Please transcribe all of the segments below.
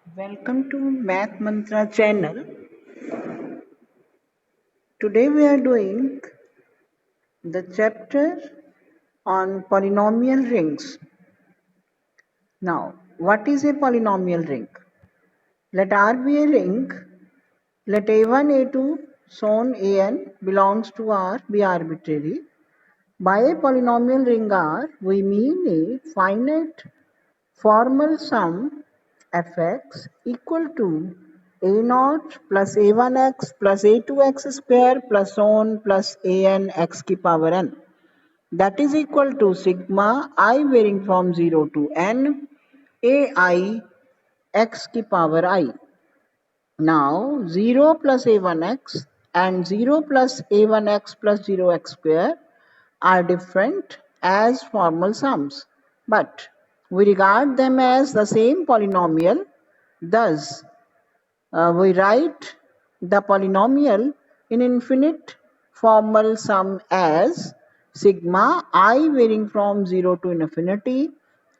Welcome to Math Mantra channel. Today we are doing the chapter on polynomial rings. Now, what is a polynomial ring? Let R be a ring. Let A1, A2, so on An belongs to R be arbitrary. By a polynomial ring R, we mean a finite formal sum fx equal to a0 plus a1x plus a2x square plus so on plus an x की power n. That is equal to sigma I varying from 0 to n ai x की power I. Now 0 plus a1x and 0 plus a1x plus 0x square are different as formal sums, but we regard them as the same polynomial. Thus, we write the polynomial in infinite formal sum as sigma I varying from 0 to infinity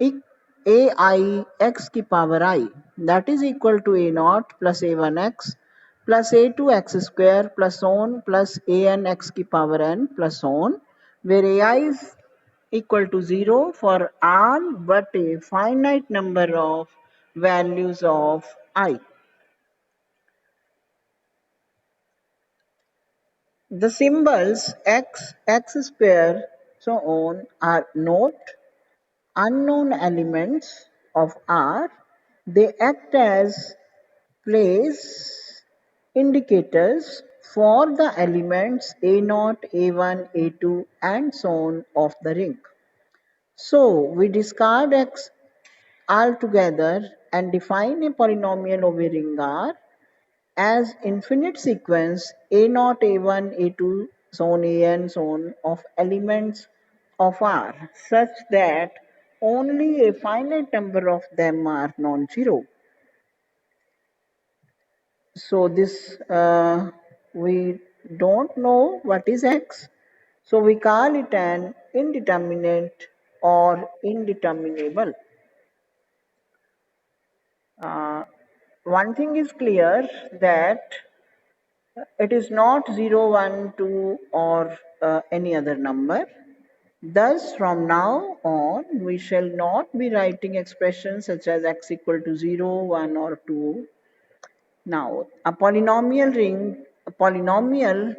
ai x की power I, that is equal to a0 plus a1x plus a2x square plus so on plus an x की power n plus so on, where ai is equal to 0 for all but a finite number of values of I. The symbols x, x square, so on are not unknown elements of R. They act as place indicators for the elements A0, A1, A2 and so on of the ring. So we discard x altogether and define a polynomial of a ring R as infinite sequence a0, a1, a2, so on, an, so on of elements of R such that only a finite number of them are non-zero. So this we don't know what is x, so we call it an indeterminate or indeterminable. Uh, One thing is clear, that it is not 0, 1, 2 or any other number. Thus, from now on, we shall not be writing expressions such as x equal to 0, 1 or 2. Now, a polynomial ring, a polynomial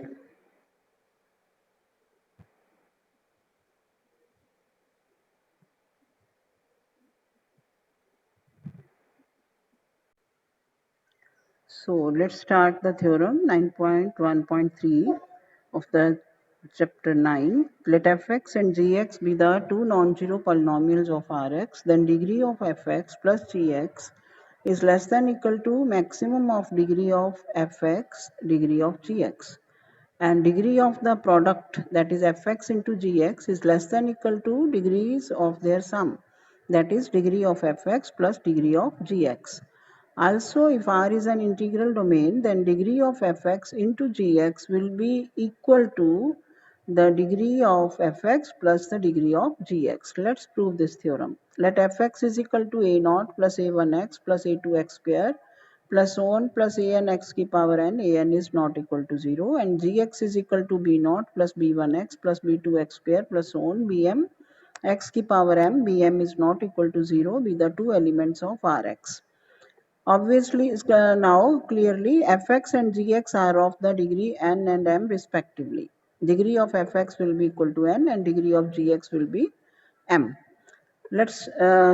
So let's start the theorem 9.1.3 of the chapter 9. Let fx and gx be the two non-zero polynomials of Rx, then degree of fx plus gx is less than equal to maximum of degree of fx degree of gx, and degree of the product, that is fx into gx, is less than equal to degrees of their sum, that is degree of fx plus degree of gx. Also, if R is an integral domain, then degree of fx into gx will be equal to the degree of fx plus the degree of gx. Let's prove this theorem. Let fx is equal to a0 plus a1x plus a2x square plus so on plus an x की power n is not equal to 0, and gx is equal to b0 plus b1x plus b2x square plus so on bm x की power m, bm is not equal to 0 be the two elements of Rx. Obviously, now clearly fx and gx are of the degree n and m respectively. Degree of fx will be equal to n and degree of gx will be m. Let's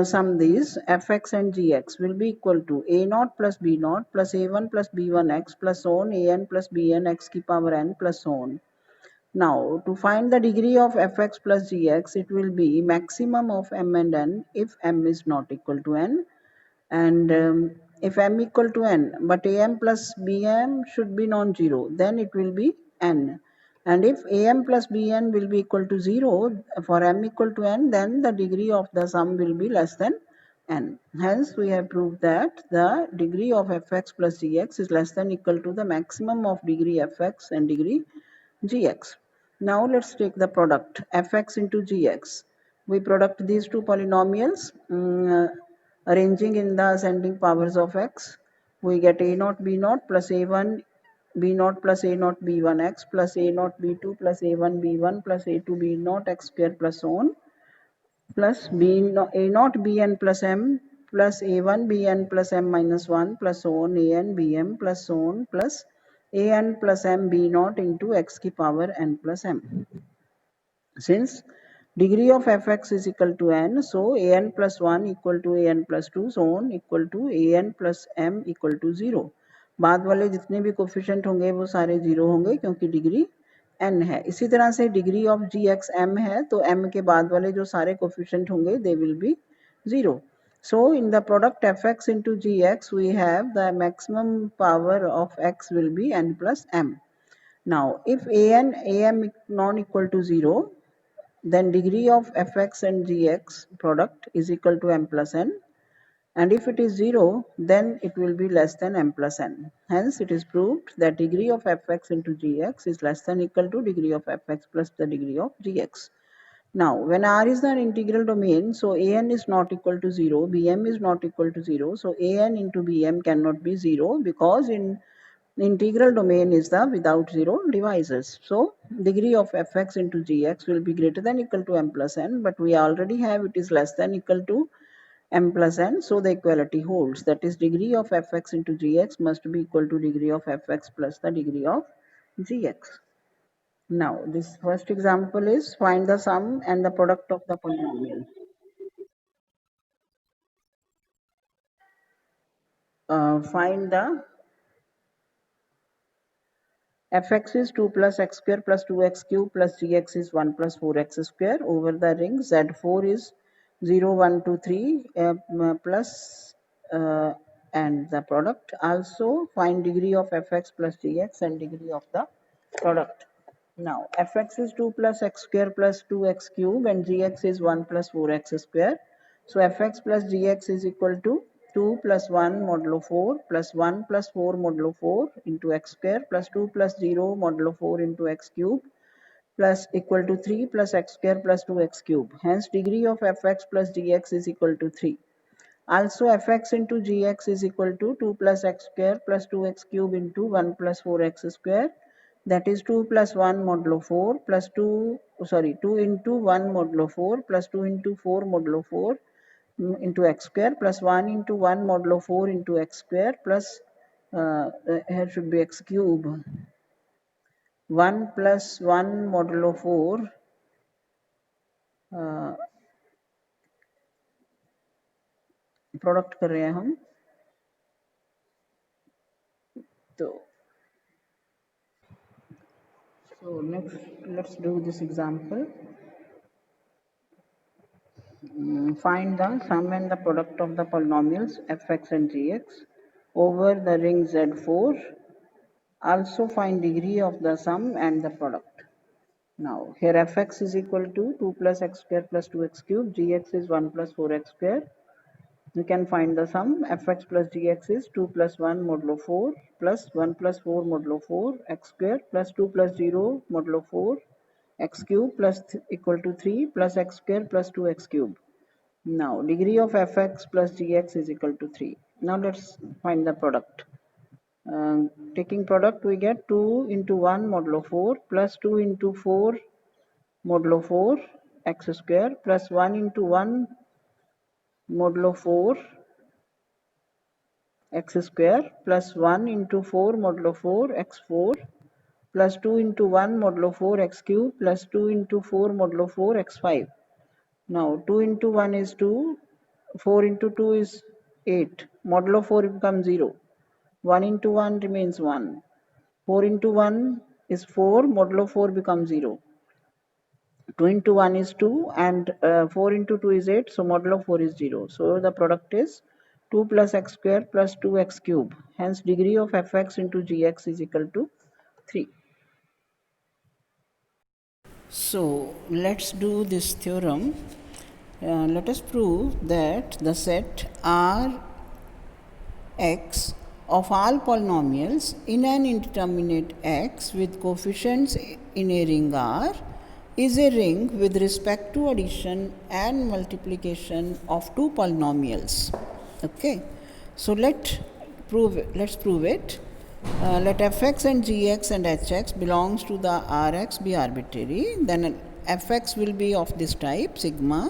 sum these. Fx and gx will be equal to a0 plus b0 plus a1 plus b1x plus so on an plus bn x की power n plus so on. Now, to find the degree of fx plus gx, it will be maximum of m and n if m is not equal to n, and if m equal to n but am plus bm should be non-zero, then it will be n, and if am plus bn will be equal to 0 for m equal to n, then the degree of the sum will be less than n. Hence we have proved that the degree of fx plus gx is less than equal to the maximum of degree fx and degree gx. Now let's take the product fx into gx. We product these two polynomials. Arranging in the ascending powers of x, we get a naught b naught plus a1 b naught plus a naught b1 x plus a naught b2 plus a1 b1 plus a2 b naught x square plus so on, plus b a naught bn plus m plus a1 bn plus m minus 1 plus so on an bm plus so on plus an plus m b naught into x की power n plus m. Since degree of fx is equal to n, so an plus 1 equal to an plus 2 so on equal to an plus m equal to 0. बाद वाले जितने भी coefficient होंगे वो सारे 0 होंगे क्योंकि डिग्री n है. इसी तरह से डिग्री ऑफ gx m है तो m के बाद वाले जो सारे कोफिशिएंट होंगे they will be 0. So in the product fx into gx we have the maximum power of x will be n plus m. Now if am non equal to 0, then degree of fx and gx product is equal to m plus n, and if it is 0 then it will be less than m plus n. Hence it is proved that degree of fx into gx is less than equal to degree of fx plus the degree of gx. Now when R is the integral domain, so an is not equal to 0, bm is not equal to 0, so an into bm cannot be 0 because in integral domain is the without zero divisors. So degree of fx into gx will be greater than equal to m plus n, but we already have it is less than equal to m plus n, so the equality holds. That is degree of fx into gx must be equal to degree of fx plus the degree of gx. Now this first example is find the sum and the product of the polynomial. Find the fx is 2 plus x square plus 2x cube plus gx is 1 plus 4x square over the ring z4 is 0, 1, 2, 3 plus and the product. Also find degree of fx plus gx and degree of the product. Now fx is 2 plus x square plus 2x cube and gx is 1 plus 4x square. So fx plus gx is equal to 2 plus 1 modulo 4 plus 1 plus 4 modulo 4 into x square plus 2 plus 0 modulo 4 into x cube plus equal to 3 plus x square plus 2x cube. Hence degree of fx plus gx is equal to 3. Also fx into gx is equal to 2 plus x square plus 2x cube into 1 plus 4x square, that is 2 plus 1 modulo 4 plus 2 into 1 modulo 4 plus 2 into 4 modulo 4 into x square plus 1 into 1 modulo 4 into x square plus here should be x cube 1 plus 1 modulo 4 product कर रहे हैं हम तो so let's do this example. Find the sum and the product of the polynomials fx and gx over the ring Z4. Also find degree of the sum and the product. Now here fx is equal to 2 plus x square plus 2x cube, gx is 1 plus 4x square. You can find the sum. Fx plus gx is 2 plus 1 modulo 4 plus 1 plus 4 modulo 4 x square plus 2 plus 0 modulo 4 x cube plus equal to 3 plus x square plus 2x cube. Now degree of fx plus gx is equal to 3. Now let's find the product. Taking product we get 2 into 1 modulo 4 plus 2 into 4 modulo 4 x square plus 1 into 1 modulo 4 x square plus 1 into 4 modulo 4 x4 plus 2 into 1 modulo 4 x cube plus 2 into 4 modulo 4 x5. Now 2 into 1 is 2, 4 into 2 is 8, modulo 4 becomes 0, 1 into 1 remains 1, 4 into 1 is 4, modulo 4 becomes 0, 2 into 1 is 2 and 4 into 2 is 8, so modulo 4 is 0. So the product is 2 plus x square plus 2x cube. Hence degree of fx into gx is equal to 3. So let's do this theorem. Let us prove that the set Rx of all polynomials in an indeterminate x with coefficients in a ring R is a ring with respect to addition and multiplication of two polynomials. Okay, so let's prove it. Let fx and gx and hx belongs to the Rx be arbitrary. Then fx will be of this type sigma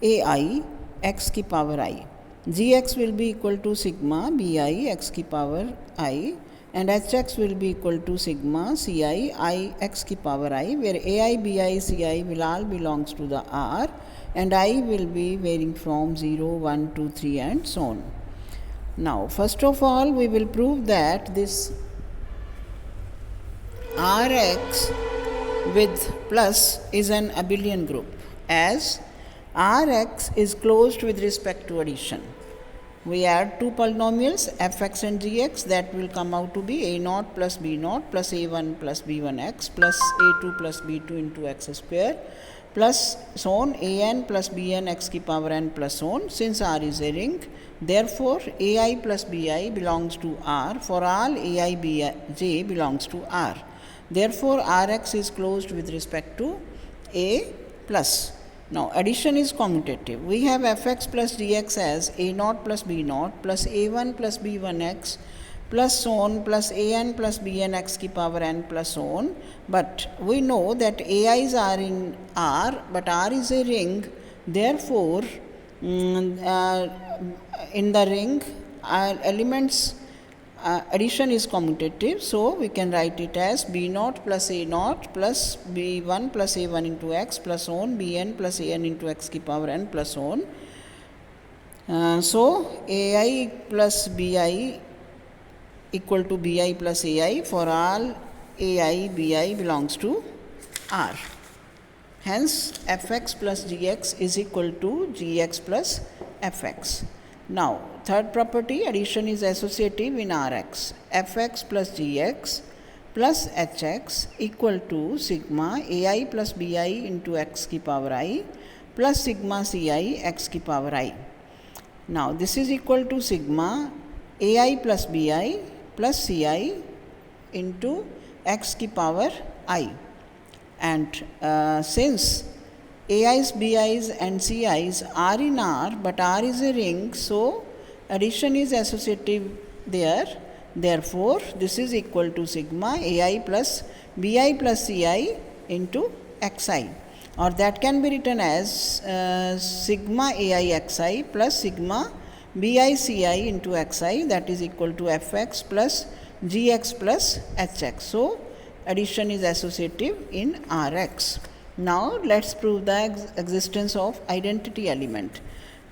ai x ki power I. Gx will be equal to sigma bi x ki power I, and hx will be equal to sigma ci I x ki power I, where ai, bi, ci will all belongs to the R, and I will be varying from 0, 1, 2, 3 and so on. Now, first of all, we will prove that this Rx with plus is an abelian group, as Rx is closed with respect to addition. We add two polynomials fx and gx, that will come out to be a0 plus b0 plus a1 plus b1x plus a2 plus b2 into x square plus so on an plus bn x ki power n plus so on. Since R is a ring, therefore ai plus bi belongs to R for all ai bj belongs to R. Therefore Rx is closed with respect to a plus. Now addition is commutative. We have fx plus gx as a0 plus b0 plus a1 plus b1x plus so on plus an plus bn x ki power n plus so on. But we know that ai's are in R, but R is a ring. Therefore, in the ring, elements addition is commutative, so we can write it as b0 plus a0 plus b1 plus a1 into x plus on bn plus an into x ki power n plus on. So ai plus bi equal to bi plus ai for all ai bi belongs to R. Hence fx plus gx is equal to gx plus fx. Now, third property, addition is associative in Rx. Fx plus gx plus hx equal to sigma ai plus bi into x ki power I plus sigma ci x ki power I. Now, this is equal to sigma ai plus bi plus ci into x ki power I. And since ai's, bi's and ci's are in R, but R is a ring, so addition is associative there. Therefore, this is equal to sigma ai plus bi plus ci into xi, or that can be written as sigma ai xi plus sigma bi ci into xi, that is equal to fx plus gx plus hx. So addition is associative in Rx. Now let's prove the existence of identity element.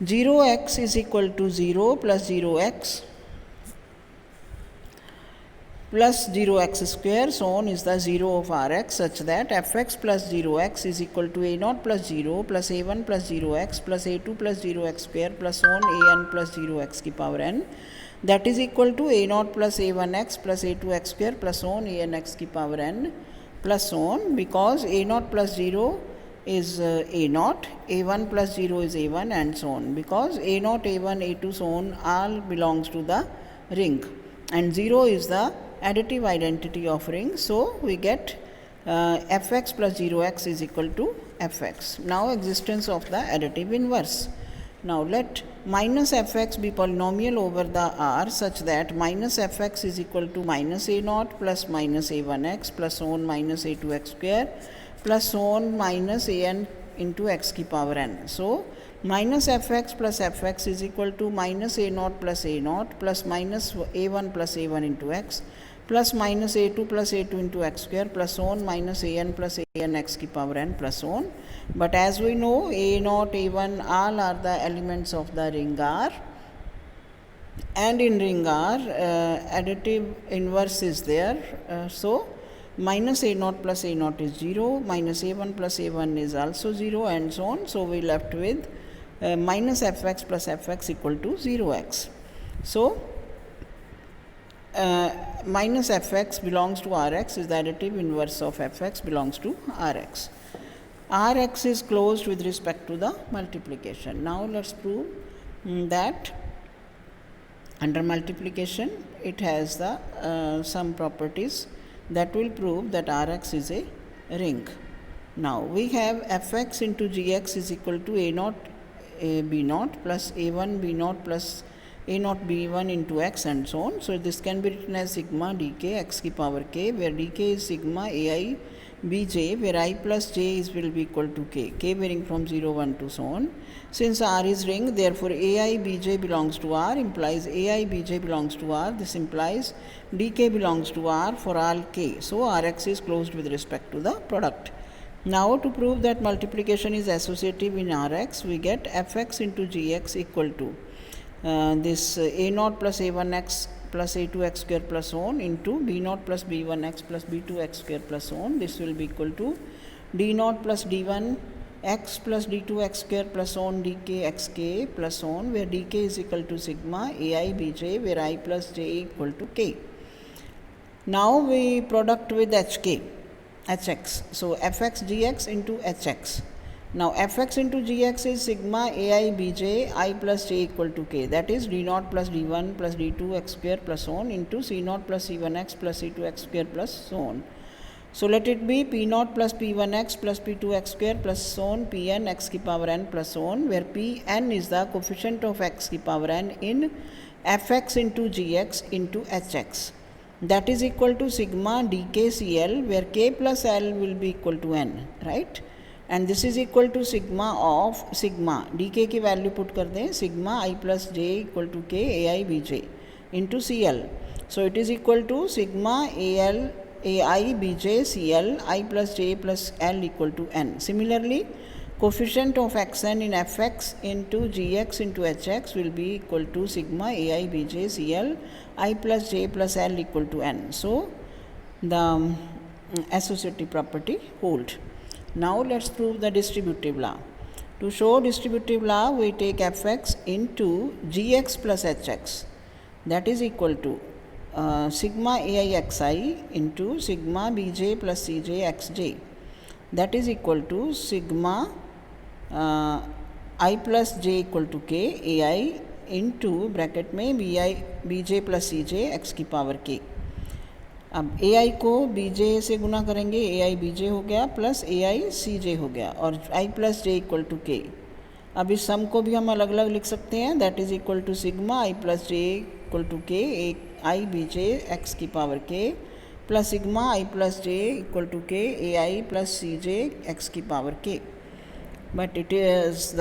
0x is equal to 0 plus 0x plus 0x square, so on is the 0 of Rx, such that fx plus 0x is equal to a0 plus 0 plus a1 plus 0x plus a2 plus 0x square plus so on an plus 0x ki power n, that is equal to a0 plus a1x plus a2x square plus so on anx ki power n plus so on, because a0 plus 0 is a0, a1 plus 0 is a1 and so on, because a0, a1, a2 so on all belongs to the ring, and 0 is the additive identity of ring. So we get fx plus 0x is equal to fx. Now existence of the additive inverse. Now let minus fx be polynomial over the R, such that minus fx is equal to minus a0 plus minus a1x plus so on minus a2x square plus so on minus an into x ki power n. So minus fx plus fx is equal to minus a0 plus a0 plus minus a1 plus a1 into x plus minus a2 plus a2 into x square plus so on minus an plus an x ki power n plus so on. But as we know, a0, a1 all are the elements of the ring R, and in ring R additive inverse is there. So minus a0 plus a0 is 0, minus a1 plus a1 is also 0 and so on. So we left with minus fx plus fx equal to 0x. So minus fx belongs to Rx is the additive inverse of fx belongs to Rx. Rx is closed with respect to the multiplication. Now let's prove that under multiplication it has the some properties that will prove that Rx is a ring. Now we have fx into gx is equal to a0 b0 plus a1 b0 plus a naught b1 into x and so on. So this can be written as sigma dk x की power k, where dk is sigma ai bj, where I plus j is will be equal to k varying from 0, 1 to so on. Since R is ring, therefore ai bj belongs to R implies ai bj belongs to R. This implies dk belongs to R for all k. So Rx is closed with respect to the product. Now to prove that multiplication is associative in Rx, we get fx into gx equal to this a naught plus a1x plus a2x square plus so on into b naught plus b1x plus b2x square plus so on. This will be equal to d naught plus d1 x plus d2x square plus so on dk xk plus so on, where dk is equal to sigma ai bj, where I plus j equal to k. Now we product with hx. So fx gx into hx. Now fx into gx is sigma ai bj I plus j equal to k, that is d naught plus d1 plus d2 x square plus so on into c naught plus c1x plus c2 x square plus so on. So let it be p naught plus p1x plus p2x square plus so on pn x की power n plus so on, where pn is the coefficient of x की power n in fx into gx into hx. That is equal to sigma dkcl, where k plus l will be equal to n, right? And this is equal to sigma of sigma dk की value put कर दें, sigma I plus j equal to k ai bj into cl. So it is equal to sigma al ai bj cl I plus j plus l equal to n. Similarly, coefficient of xn in fx into gx into hx will be equal to sigma ai bj cl I plus j plus l equal to n. So the associative property hold. Now let's prove the distributive law. To show distributive law, we take fx into gx plus hx, that is equal to sigma ai xi into sigma bj plus cj xj, that is equal to sigma I plus j equal to k ai into bracket में bj plus cj x की power k. अब ए आई को B J से गुना करेंगे, ए आई B जे हो गया plus ए आई सी जे हो गया, और आई प्लस जे इक्वल टू के. अब इस सम को भी हम अलग अलग लिख सकते हैं, that is equal to sigma I plus J equal to K I B J X की power K plus sigma I plus J equal to K A I plus C J X की power K. But it is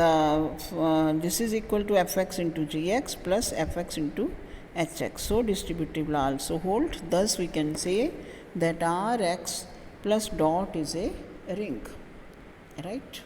this is equal to fx into gx plus fx into hx. So distributive law also hold. Thus we can say that Rx plus dot is a ring, right?